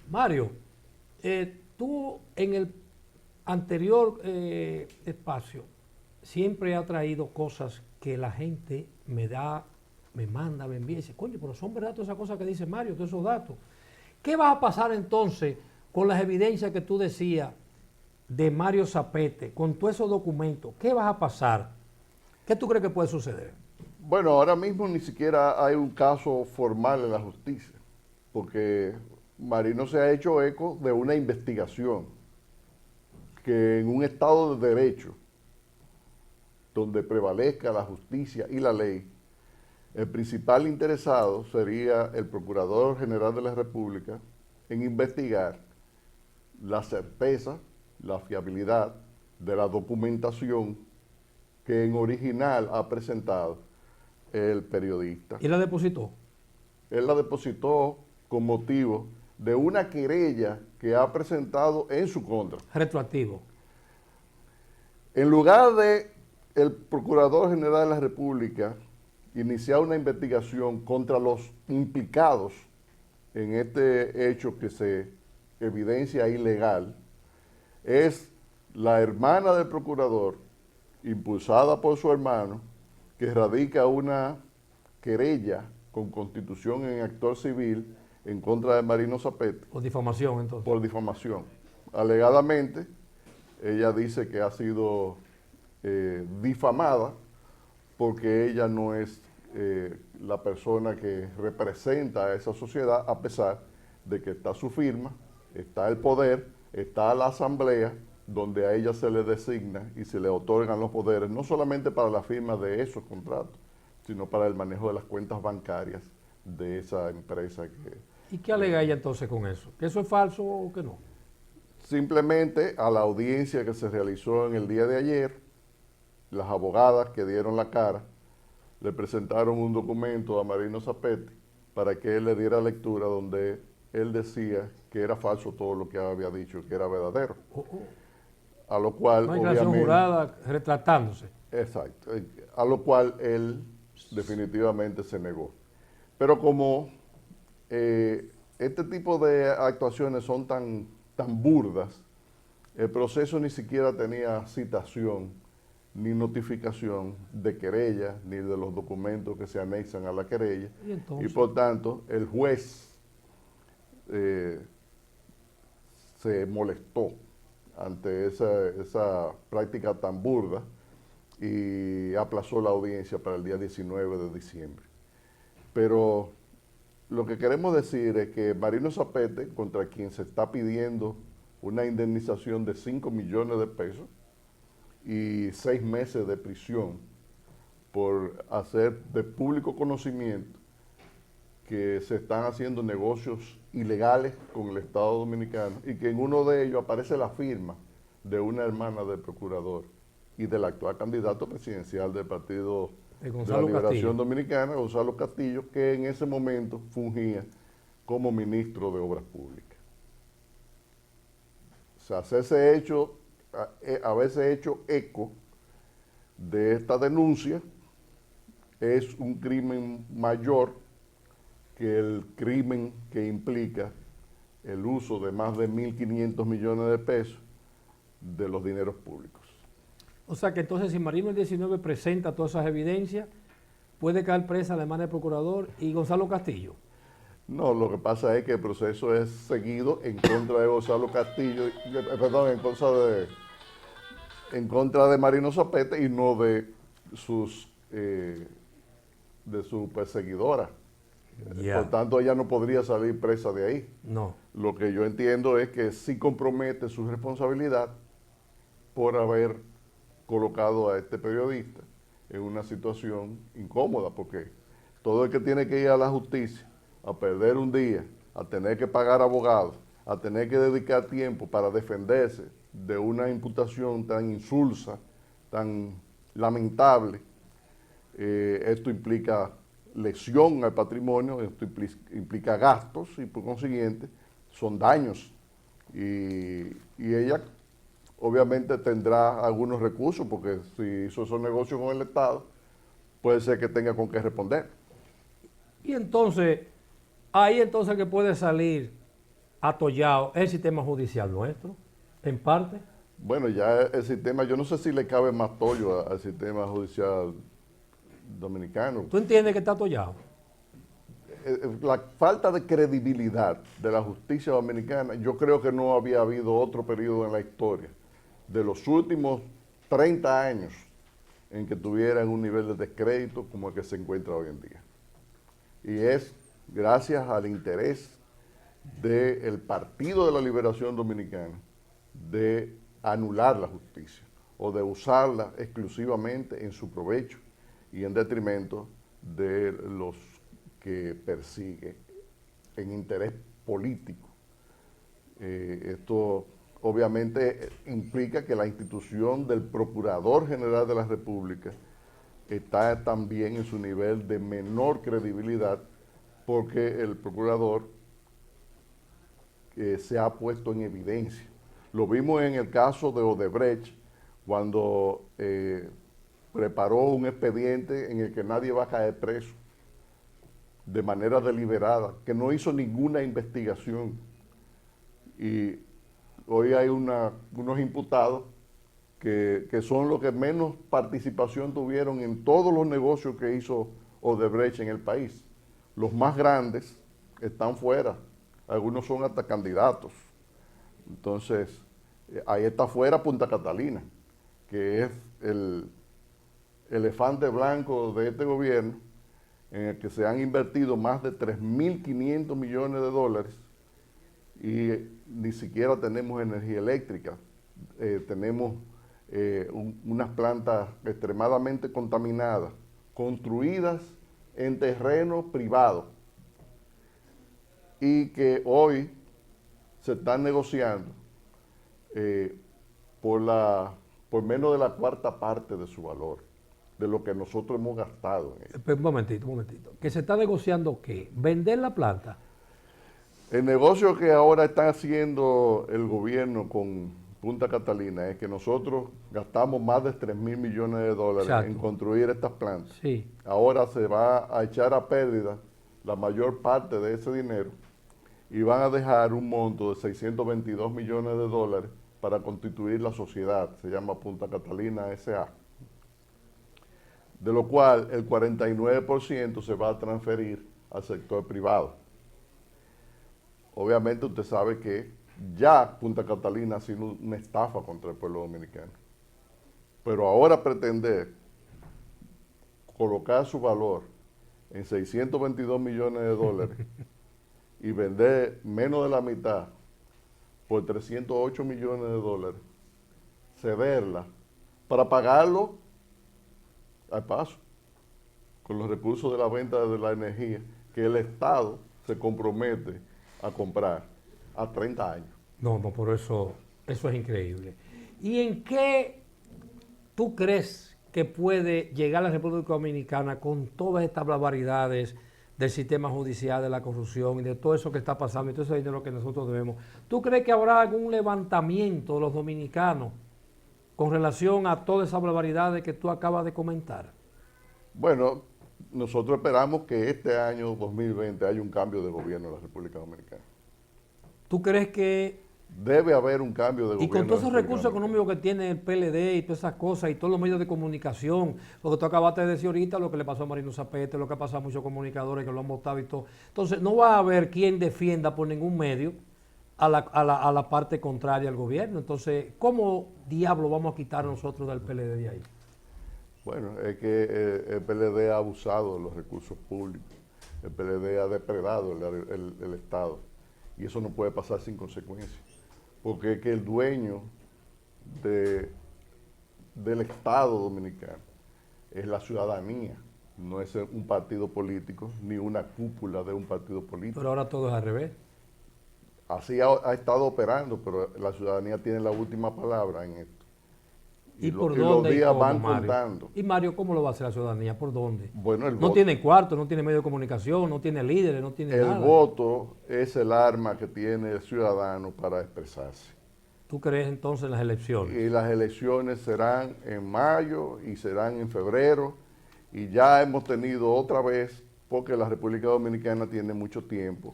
Mario, tú en el anterior espacio siempre has traído cosas que la gente me manda, me envía y dice, coño, pero son verdad todas esas cosas que dice Mario, todos esos datos. ¿Qué va a pasar entonces con las evidencias que tú decías de Mario Zapete, con todos esos documentos? ¿Qué va a pasar? ¿Qué tú crees que puede suceder? Bueno, ahora mismo ni siquiera hay un caso formal en la justicia, porque Marino se ha hecho eco de una investigación que en un Estado de Derecho, donde prevalezca la justicia y la ley, el principal interesado sería el Procurador General de la República en investigar la certeza, la fiabilidad de la documentación que en original ha presentado el periodista. ¿Y la depositó? Él la depositó con motivo de una querella que ha presentado en su contra. Retroactivo. En lugar de el Procurador General de la República iniciar una investigación contra los implicados en este hecho que se evidencia ilegal, es la hermana del procurador, impulsada por su hermano, que radica una querella con constitución en actor civil en contra de Marino Zapete. ¿O difamación entonces? Por difamación. Alegadamente, ella dice que ha sido difamada porque ella no es la persona que representa a esa sociedad, a pesar de que está su firma, está el poder, está la asamblea, donde a ella se le designa y se le otorgan los poderes, no solamente para la firma de esos contratos, sino para el manejo de las cuentas bancarias de esa empresa. ¿Y qué alega ella entonces con eso? ¿Que eso es falso o que no? Simplemente a la audiencia que se realizó en el día de ayer, las abogadas que dieron la cara le presentaron un documento a Marino Zapete para que él le diera lectura donde él decía que era falso todo lo que había dicho, que era verdadero. A lo cual, una declaración jurada retratándose. Exacto. A lo cual él definitivamente se negó. Pero como este tipo de actuaciones son tan burdas, el proceso ni siquiera tenía citación ni notificación de querella, ni de los documentos que se anexan a la querella. Y por tanto, el juez se molestó ante esa práctica tan burda y aplazó la audiencia para el día 19 de diciembre. Pero lo que queremos decir es que Marino Zapete, contra quien se está pidiendo una indemnización de 5 millones de pesos y 6 meses de prisión por hacer de público conocimiento que se están haciendo negocios ilegales con el Estado Dominicano y que en uno de ellos aparece la firma de una hermana del procurador y del actual candidato presidencial del Partido de la Liberación Dominicana, Gonzalo Castillo, que en ese momento fungía como ministro de Obras Públicas. O sea, haberse hecho eco de esta denuncia es un crimen mayor que el crimen que implica el uso de más de 1.500 millones de pesos de los dineros públicos. O sea que entonces si Marino el 19 presenta todas esas evidencias, puede caer presa la hermana del procurador y Gonzalo Castillo. No, lo que pasa es que el proceso es seguido en contra de Gonzalo Castillo, perdón, en contra de Marino Zapete y no de su perseguidora. Yeah. Por tanto, ella no podría salir presa de ahí. No. Lo que yo entiendo es que sí compromete su responsabilidad por haber colocado a este periodista en una situación incómoda, porque todo el que tiene que ir a la justicia a perder un día, a tener que pagar abogados, a tener que dedicar tiempo para defenderse de una imputación tan insulsa, tan lamentable, esto implica lesión al patrimonio, esto implica gastos y por consiguiente son daños. Y ella obviamente tendrá algunos recursos porque si hizo esos negocios con el Estado, puede ser que tenga con qué responder. Y entonces, ahí entonces que puede salir atollado el sistema judicial nuestro, en parte. Bueno, ya el sistema, yo no sé si le cabe más tollo al sistema judicial dominicano. ¿Tú entiendes que está atollado? La falta de credibilidad de la justicia dominicana, yo creo que no había habido otro periodo en la historia de los últimos 30 años en que tuvieran un nivel de descrédito como el que se encuentra hoy en día. Y es gracias al interés del Partido de la Liberación Dominicana de anular la justicia o de usarla exclusivamente en su provecho y en detrimento de los que persigue en interés político. Esto obviamente implica que la institución del Procurador General de la República está también en su nivel de menor credibilidad porque el procurador se ha puesto en evidencia. Lo vimos en el caso de Odebrecht, cuando preparó un expediente en el que nadie va a caer preso de manera deliberada, que no hizo ninguna investigación. Y hoy hay unos imputados que son los que menos participación tuvieron en todos los negocios que hizo Odebrecht en el país. Los más grandes están fuera, algunos son hasta candidatos. Entonces, ahí está fuera Punta Catalina, que es el elefante blanco de este gobierno, en el que se han invertido más de 3.500 millones de dólares y ni siquiera tenemos energía eléctrica. Tenemos unas plantas extremadamente contaminadas, construidas en terreno privado y que hoy se están negociando por menos de la cuarta parte de su valor, de lo que nosotros hemos gastado en ello. Un momentito. ¿Que se está negociando qué? ¿Vender la planta? El negocio que ahora está haciendo el gobierno con Punta Catalina es que nosotros gastamos más de 3.000 millones de dólares Exacto. en construir estas plantas. Sí. Ahora se va a echar a pérdida la mayor parte de ese dinero y van a dejar un monto de 622 millones de dólares para constituir la sociedad, se llama Punta Catalina S.A., de lo cual el 49% se va a transferir al sector privado. Obviamente usted sabe que ya Punta Catalina ha sido una estafa contra el pueblo dominicano. Pero ahora pretender colocar su valor en 622 millones de dólares y vender menos de la mitad por 308 millones de dólares, cederla para pagarlo al paso, con los recursos de la venta de la energía que el Estado se compromete a comprar a 30 años. No, por eso es increíble. ¿Y en qué tú crees que puede llegar la República Dominicana con todas estas barbaridades del sistema judicial, de la corrupción y de todo eso que está pasando y todo ese dinero que nosotros debemos? ¿Tú crees que habrá algún levantamiento de los dominicanos con relación a todas esas barbaridades que tú acabas de comentar? Bueno, nosotros esperamos que este año 2020 haya un cambio de gobierno en la República Dominicana. ¿Tú crees que Debe haber un cambio de y gobierno? con todos esos en la recursos República Dominicana. económicos que tiene el PLD y todas esas cosas y todos los medios de comunicación, lo que tú acabaste de decir ahorita, lo que le pasó a Marino Zapete, lo que ha pasado a muchos comunicadores que lo han votado y todo. Entonces, no va a haber quien defienda por ningún medio a la parte contraria al gobierno. Entonces, ¿cómo diablo vamos a quitar nosotros del PLD de ahí? Bueno, es que el PLD ha abusado de los recursos públicos, el PLD ha depredado el Estado y eso no puede pasar sin consecuencias, porque es que el dueño del Estado dominicano es la ciudadanía, no es un partido político ni una cúpula de un partido político. Pero ahora todo es al revés. Así ha estado operando, pero la ciudadanía tiene la última palabra en esto. ¿Y por los dónde y días cómo, van Mario? contando. ¿Y Mario, cómo lo va a hacer la ciudadanía? ¿Por dónde? Bueno, No tiene cuarto, no tiene medio de comunicación, no tiene líderes, no tiene el nada. voto es el arma que tiene el ciudadano para expresarse. ¿Tú crees entonces en las elecciones? Y las elecciones serán en mayo y serán en febrero. Y ya hemos tenido otra vez, porque la República Dominicana tiene mucho tiempo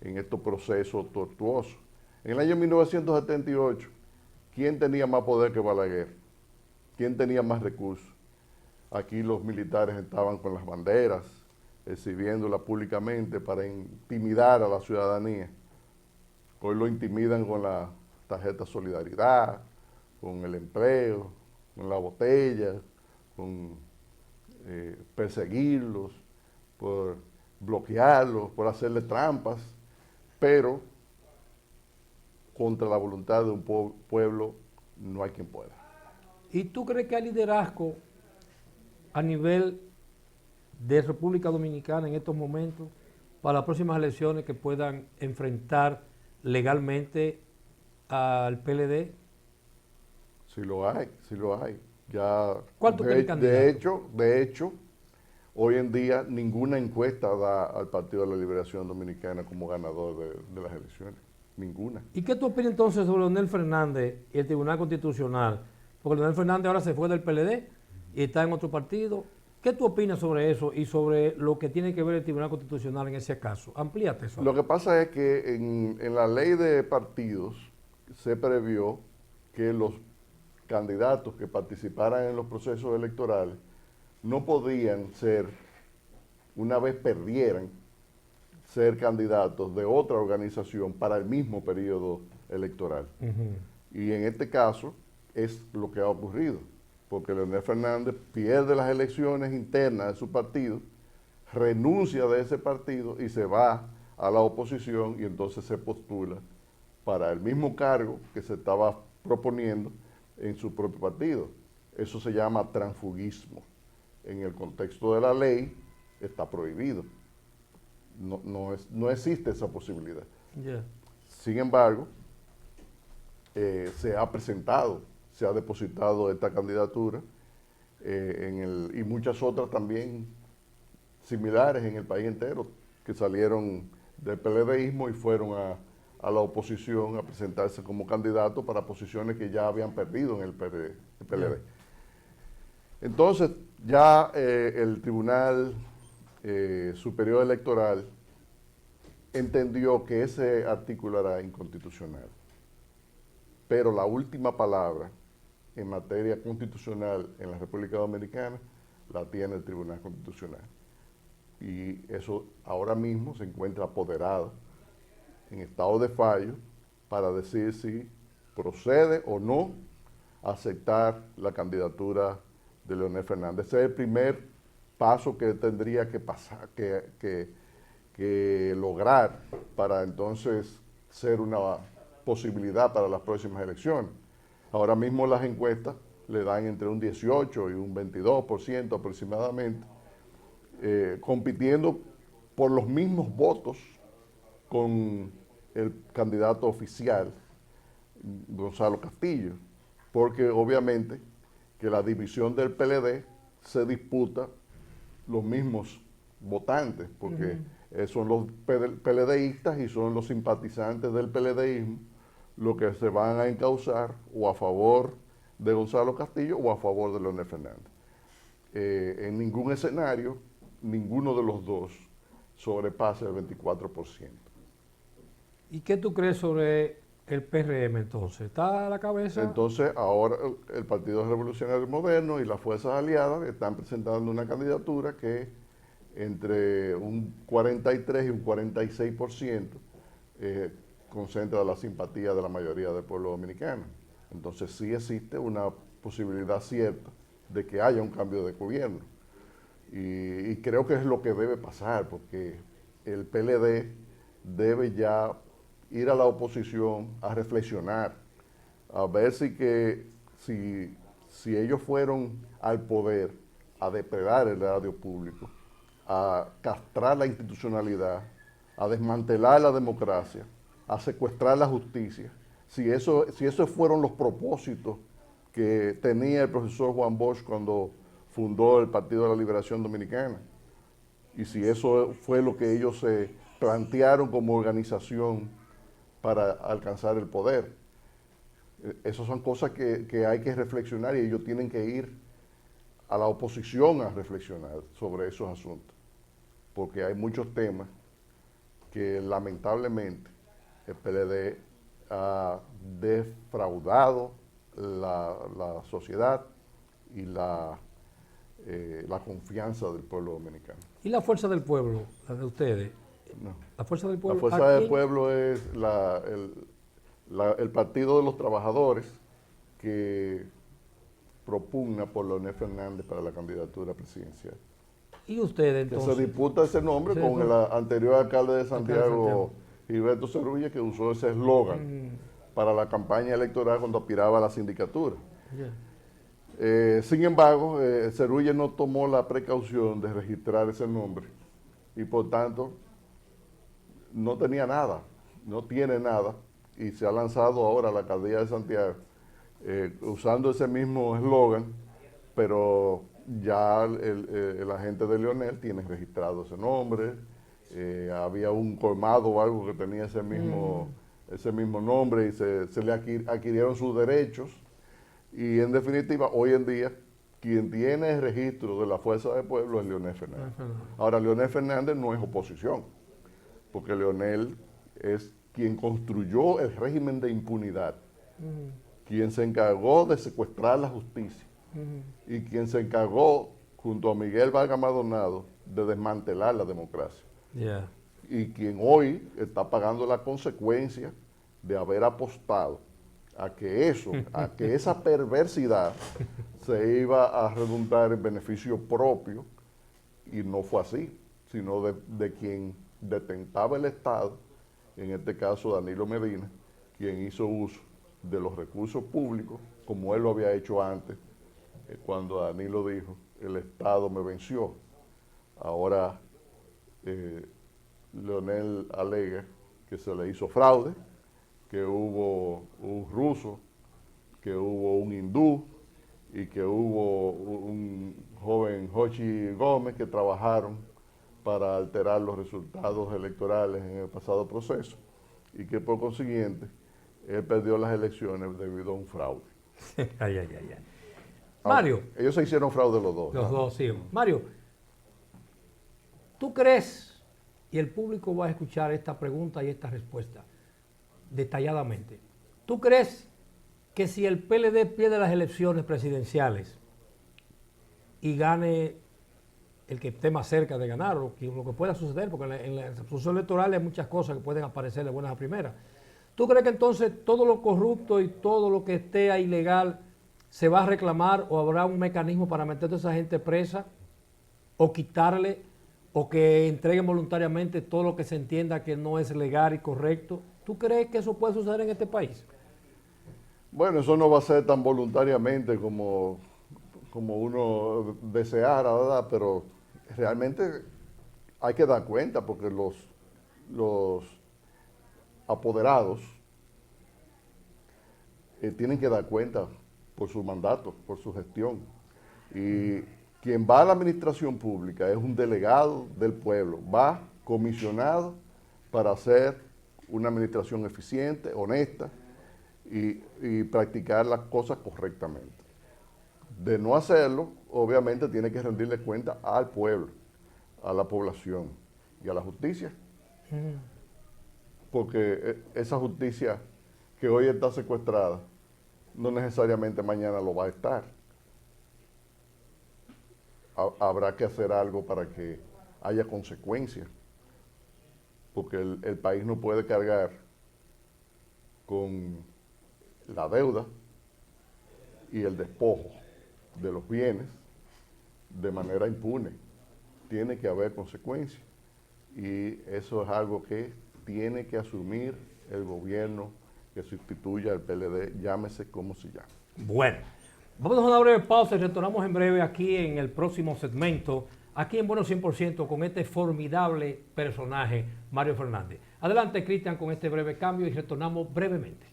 en estos procesos tortuosos. En el año 1978, ¿quién tenía más poder que Balaguer? ¿Quién tenía más recursos? Aquí los militares estaban con las banderas, exhibiéndolas públicamente para intimidar a la ciudadanía. Hoy lo intimidan con la tarjeta Solidaridad, con el empleo, con la botella, con perseguirlos, por bloquearlos, por hacerle trampas, pero contra la voluntad de un pueblo no hay quien pueda. ¿Y tú crees que hay liderazgo a nivel de República Dominicana en estos momentos para las próximas elecciones que puedan enfrentar legalmente al PLD? Sí lo hay, sí lo hay. Ya, ¿Cuál tú crees candidato? de hecho, hoy en día ninguna encuesta da al Partido de la Liberación Dominicana como ganador de las elecciones. Ninguna. ¿Y qué tú opinas entonces sobre Leonel Fernández y el Tribunal Constitucional? Porque Leonel Fernández ahora se fue del PLD y está en otro partido. ¿Qué tú opinas sobre eso y sobre lo que tiene que ver el Tribunal Constitucional en ese caso? Amplíate eso. Lo que pasa es que en la ley de partidos se previó que los candidatos que participaran en los procesos electorales no podían ser, una vez perdieran, ser candidatos de otra organización para el mismo periodo electoral. Y en este caso es lo que ha ocurrido, porque Leonel Fernández pierde las elecciones internas de su partido, renuncia de ese partido y se va a la oposición y entonces se postula para el mismo cargo que se estaba proponiendo en su propio partido. Eso se llama transfugismo. En el contexto de la ley está prohibido. No existe esa posibilidad. Yeah. Sin embargo, se ha presentado, se ha depositado esta candidatura y muchas otras también similares en el país entero, que salieron del PLDismo y fueron a la oposición a presentarse como candidato para posiciones que ya habían perdido en el PLD. Yeah. Entonces, ya el Tribunal Superior Electoral entendió que ese artículo era inconstitucional. Pero la última palabra en materia constitucional en la República Dominicana la tiene el Tribunal Constitucional. Y eso ahora mismo se encuentra apoderado en estado de fallo para decir si procede o no aceptar la candidatura de Leonel Fernández. Ese es el primer paso que tendría que pasar, que lograr para entonces ser una posibilidad para las próximas elecciones. Ahora mismo las encuestas le dan entre un 18 y un 22% aproximadamente, compitiendo por los mismos votos con el candidato oficial, Gonzalo Castillo, porque obviamente que la división del PLD se disputa los mismos votantes, porque son los PLDistas y son los simpatizantes del PLDismo los que se van a encauzar o a favor de Gonzalo Castillo o a favor de Leonel Fernández. En ningún escenario, ninguno de los dos sobrepasa el 24%. ¿Y qué tú crees sobre el PRM entonces? ¿Está a la cabeza? Entonces, ahora el Partido Revolucionario Moderno y las fuerzas aliadas están presentando una candidatura que entre un 43 y un 46% concentra la simpatía de la mayoría del pueblo dominicano. Entonces, sí existe una posibilidad cierta de que haya un cambio de gobierno. Y creo que es lo que debe pasar, porque el PLD debe ya ir a la oposición a reflexionar, a ver si ellos fueron al poder a depredar el erario público, a castrar la institucionalidad, a desmantelar la democracia, a secuestrar la justicia, si esos fueron los propósitos que tenía el profesor Juan Bosch cuando fundó el Partido de la Liberación Dominicana, y si eso fue lo que ellos se plantearon como organización para alcanzar el poder. Esas son cosas que hay que reflexionar y ellos tienen que ir a la oposición a reflexionar sobre esos asuntos, porque hay muchos temas que lamentablemente el PLD ha defraudado la sociedad y la confianza del pueblo dominicano. ¿Y la fuerza del pueblo, la de ustedes? No. La fuerza del La pueblo. fuerza del pueblo es el Partido de los Trabajadores que propugna por Leonel Fernández para la candidatura presidencial. ¿Y ustedes Que entonces? se disputa ese nombre con el anterior alcalde de Santiago, Gilberto Cerulle, que usó ese eslogan para la campaña electoral cuando aspiraba a la sindicatura. Sin embargo, Cerulle no tomó la precaución de registrar ese nombre y por tanto no tenía nada, no tiene nada, y se ha lanzado ahora a la alcaldía de Santiago usando ese mismo eslogan, pero ya el agente de Leonel tiene registrado ese nombre. Había un colmado o algo que tenía ese mismo nombre y se le adquirieron sus derechos. Y en definitiva, hoy en día, quien tiene el registro de la Fuerza del Pueblo es Leonel Fernández. Ahora, Leonel Fernández no es oposición, porque Leonel es quien construyó el régimen de impunidad, quien se encargó de secuestrar la justicia y quien se encargó, junto a Miguel Vargas Maldonado, de desmantelar la democracia. Y quien hoy está pagando la consecuencia de haber apostado a que esa perversidad se iba a redundar en beneficio propio, y no fue así, sino de quien detentaba el Estado, en este caso Danilo Medina, quien hizo uso de los recursos públicos, como él lo había hecho antes, cuando Danilo dijo, el Estado me venció. Ahora Leonel alega que se le hizo fraude, que hubo un ruso, que hubo un hindú y que hubo un joven Jochi Gómez que trabajaron para alterar los resultados electorales en el pasado proceso y que por consiguiente él perdió las elecciones debido a un fraude. Mario. Ellos se hicieron fraude los dos. Los dos, sí. Mario, ¿tú crees, y el público va a escuchar esta pregunta y esta respuesta detalladamente, ¿tú crees que si el PLD pierde las elecciones presidenciales y gane el que esté más cerca de ganar, lo que pueda suceder, porque en la proceso electoral hay muchas cosas que pueden aparecer de buenas a primeras, ¿tú crees que entonces todo lo corrupto y todo lo que esté ilegal se va a reclamar, o habrá un mecanismo para meter a toda esa gente presa, o quitarle, o que entreguen voluntariamente todo lo que se entienda que no es legal y correcto? ¿Tú crees que eso puede suceder en este país? Bueno, eso no va a ser tan voluntariamente como uno deseara, ¿verdad? Pero realmente hay que dar cuenta, porque los apoderados tienen que dar cuenta por su mandato, por su gestión. Y quien va a la administración pública es un delegado del pueblo, va comisionado para hacer una administración eficiente, honesta y practicar las cosas correctamente. De no hacerlo, obviamente tiene que rendirle cuenta al pueblo, a la población y a la justicia. Porque esa justicia que hoy está secuestrada, no necesariamente mañana lo va a estar. Habrá que hacer algo para que haya consecuencias, porque el país no puede cargar con la deuda y el despojo de los bienes de manera impune. Tiene que haber consecuencias, y eso es algo que tiene que asumir el gobierno que sustituya al PLD, llámese como se llame. Bueno, vamos a una breve pausa y retornamos en breve aquí en el próximo segmento, aquí en Bueno 100%, con este formidable personaje, Mario Fernández. Adelante, Cristian, con este breve cambio y retornamos brevemente.